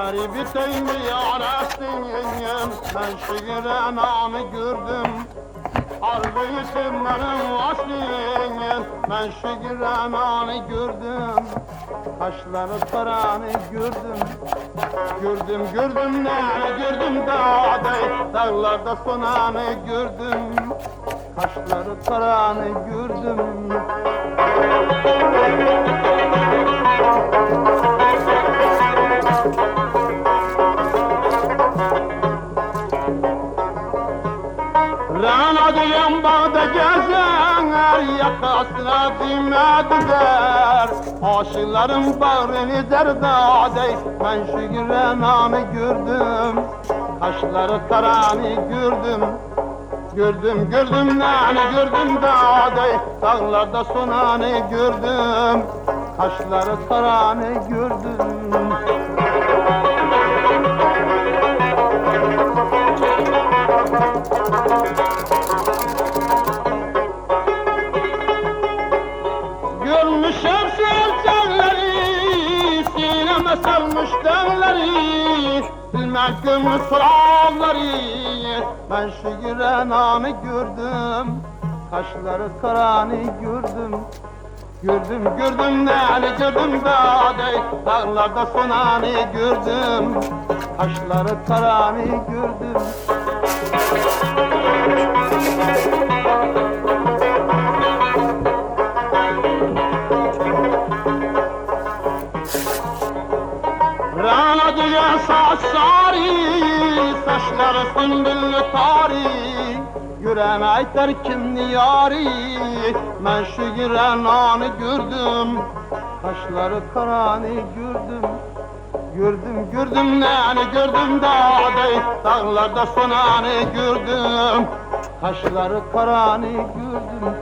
Garibiteyim yarattın, ben şiiren anı gördüm. Arbeytim benim aslın, ben şiiren anı gördüm. Kaşları karanı gördüm. Gördüm ne gördüm dağlarda sonanı gördüm. Kaşları karanı gördüm. Rana diyen bağda gezer, yakasına dinlediler. Aşıkların bağrını derdadey, ben şu renanı gördüm. Kaşları karanı gördüm. Gördüm nane gördüm dağday, dağlarda sonanı gördüm. Kaşları karanı gördüm. Görmüşüm serçeleri, sineme salmış dağları. Bilmem gümüş sırağları, ben şu renanı gördüm. Kaşları karanı gördüm. Gördüm nane gördüm dağday, dağlarda sonanı gördüm. Kaşları karanı gördüm. Rana diye saç sarı, saçları sümbüllü tari. Göremeyler kimni yari, ben şu renanı gördüm. Kaşları karanı gördüm. Gördüm nane gördüm dağday, dağlarda sonanı gördüm. Kaşları karanı gördüm.